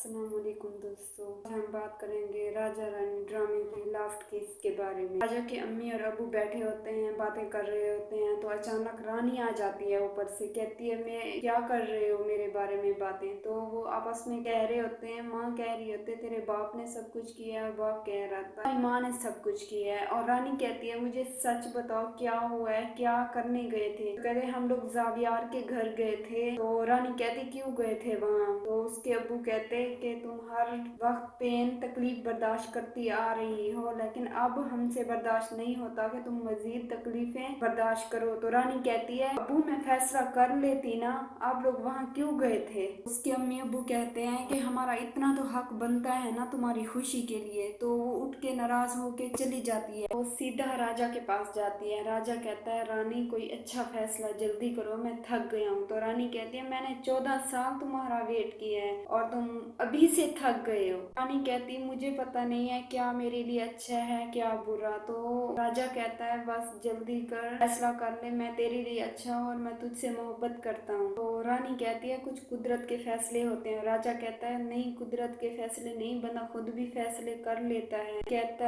अस्सलाम वालेकुम दोस्तों, आज हम बात करेंगे राजा रानी ड्रामे के लास्ट केस के बारे में। राजा के अम्मी और अबू बैठे होते हैं, बातें कर रहे होते हैं, तो अचानक रानी आ जाती है ऊपर से। कहती है, मैं क्या कर रहे हो मेरे बारे में बातें। तो वो आपस में कह रहे होते हैं, माँ कह रही होती है तेरे बाप ने सब कुछ किया है, बाप कह रहा था मेरी माँ ने सब कुछ किया है। और रानी कहती है, मुझे सच बताओ क्या हुआ है, क्या करने गए थे। तो कहते हम लोग जावियार के घर गए थे। तो रानी कहती क्यों गए थे वहाँ। तो उसके अब्बू कहते कि तुम हर वक्त पेन तकलीफ बर्दाश्त करती आ रही हो, लेकिन अब हमसे बर्दाश्त नहीं होता कि तुम मजीद तकलीफें बर्दाश्त करो। तो रानी कहती है, अब्बू मैं फैसला कर लेती ना, आप लोग वहाँ क्यों गए थे। उसके अम्मी अब्बू कहते हैं कि हमारा इतना तो हक बनता है ना तुम्हारी खुशी के लिए। तो वो उठ के नाराज होके चली जाती है। वो सीधा राजा के पास जाती है। राजा कहता है, रानी कोई अच्छा फैसला जल्दी करो, मैं थक गया हूँ। तो रानी कहती है, मैंने 14 साल तुम्हारा वेट किया है और तुम अभी से थक गए हो। रानी कहती मुझे पता नहीं है क्या मेरे लिए अच्छा है क्या बुरा। तो राजा कहता है, बस जल्दी कर, फैसला कर ले, मैं तेरे लिए अच्छा हूँ और मैं तुझसे मोहब्बत करता हूँ। तो रानी कहती है, कुछ कुदरत के फैसले होते हैं। राजा कहता है, नहीं कुदरत के फैसले नहीं, बंदा खुद भी फैसले कर लेता है।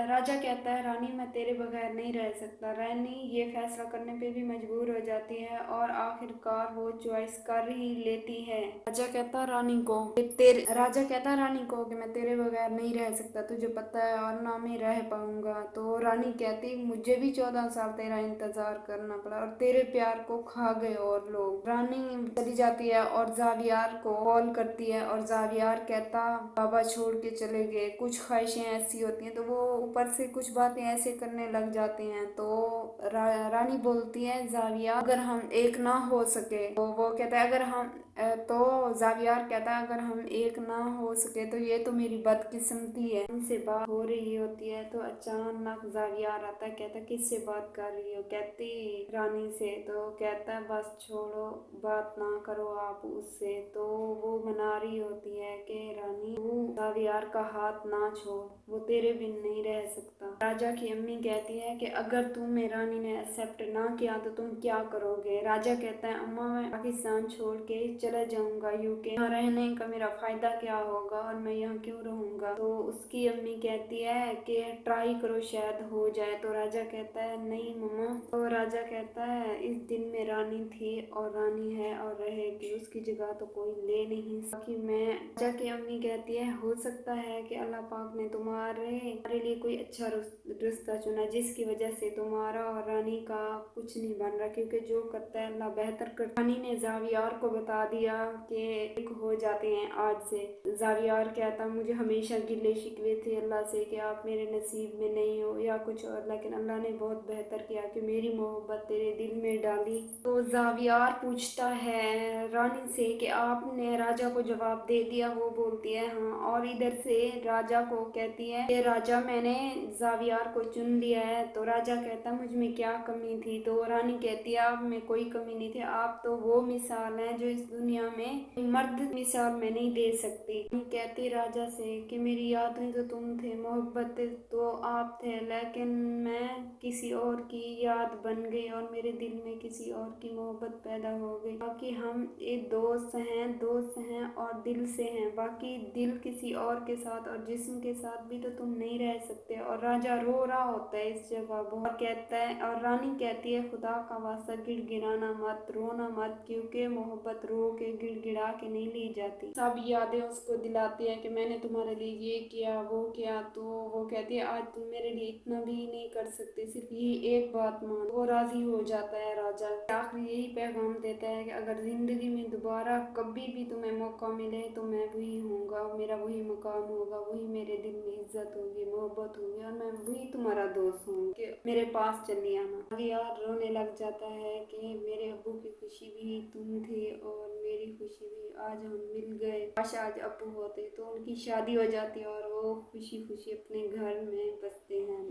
राजा कहता है, रानी मैं तेरे बगैर नहीं रह सकता। रानी ये फैसला करने पे भी मजबूर हो जाती है और आखिरकार वो चॉइस कर ही लेती है। राजा कहता है रानी को कि मैं तेरे बगैर नहीं रह सकता, तुझे पता है, और ना मैं रह पाऊंगा। तो रानी कहती, मुझे भी 14 साल तेरा इंतजार करना पड़ा और तेरे प्यार को खा गए और लोग। रानी चली जाती है और जावियार को कॉल करती है और जावियार कहता बाबा छोड़ के चले गए। कुछ ख्वाहिशें ऐसी होती हैं तो वो ऊपर से कुछ बातें ऐसे करने लग जाते हैं। तो रानी बोलती है, जावियार अगर हम एक ना हो सके, तो वो कहता है, तो जावियार कहता है, अगर हम एक ना हो सके तो ये तो मेरी बदकिस्मती है। उनसे बात हो रही होती है तो अचानक जावियार आता है। कहता है, किससे बात कर रही हो। कहती रानी से। तो कहता है, बस छोड़ो, बात ना करो आप उससे। तो वो मना रही होती है कि रानी तू जावियार का हाथ ना छोड़, वो तेरे बिन नहीं रह सकता। राजा की अम्मी कहती है कि अगर तुम्हें रानी ने एक्सेप्ट ना किया तो तुम क्या करोगे। राजा कहता है, अम्मा मैं पाकिस्तान छोड़ के चला जाऊंगा यूके, यहाँ रहने का मेरा फायदा क्या होगा और मैं यहाँ क्यों रहूंगा। तो उसकी अम्मी कहती है कि ट्राई करो शायद हो जाए। तो राजा कहता है, नहीं मम्मा। तो राजा कहता है, इस दिन में रानी थी और रानी है और रहेगी, उसकी जगह तो कोई ले नहीं सकी। मैं राजा की अम्मी कहती है, हो सकता है कि अल्लाह पाक ने तुम्हारे लिए कोई अच्छा रिश्ता चुना जिसकी वजह से तुम्हारा और रानी का कुछ नहीं बन रहा, क्योंकि जो करता है अल्लाह बेहतर करता। रानी ने जावियार को बता दिया कि एक हो जाते हैं आज से। जावियार कहता, मुझे हमेशा गिले शिकवे थे अल्लाह से कि आप मेरे नसीब में नहीं हो या कुछ और, लेकिन अल्लाह ने बहुत बेहतर किया कि मेरी मोहब्बत तेरे दिल में डाली। तो जावियार पूछता है रानी से कि आपने राजा को जवाब दे दिया। वो बोलती है हाँ। और इधर से राजा को कहती है कि राजा मैंने जावियार को चुन लिया है। तो राजा कहता, मुझ में क्या कमी थी। तो रानी कहती है, आप में कोई कमी नहीं थी, आप तो वो मिसाल है जो इस दुनिया में मर्द मिसाल में नहीं दे सकती। कहती राजा से कि मेरी यादें तो तुम थे, मोहब्बत तो आप थे, लेकिन मैं किसी और की याद बन गई और मेरे दिल में किसी और की मोहब्बत पैदा हो गई। बाकी हम एक दोस्त हैं और दिल से हैं, बाकी दिल किसी और के साथ और जिस्म के साथ भी तो तुम नहीं रह सकते। और राजा रो रहा होता है इस जगह बहुत। कहता है और रानी कहती है, खुदा का वास्ता गिड़गिड़ाना मत, रोना मत, क्योंकि मोहब्बत रो के गिड़गिड़ा के नहीं ली जाती। सब यादें उसको दिलाती है कि मैंने तुम्हारे लिए ये किया वो किया। तो वो कहती है, आज तुम मेरे लिए इतना भी नहीं कर सकते, सिर्फ ये एक बात मान। वो राजी हो जाता है राजा। आखिर यही पैगाम देता है कि अगर जिंदगी में दोबारा कभी भी तुम्हें मौका मिले तो मैं वही हूँगा, मेरा वही मकाम होगा, वही मेरे दिल में इज्जत होगी, मोहब्बत होगी और मैं वही तुम्हारा दोस्त हूँ कि मेरे पास चली आना। अभी यार रोने लग जाता है कि मेरे अब्बू की खुशी भी तुम थी और मेरी खुशी भी, आज हम मिल गए। काश आज अब्बू होते तो उनकी शादी हो जाती और वो खुशी खुशी अपने घर में बसते हैं।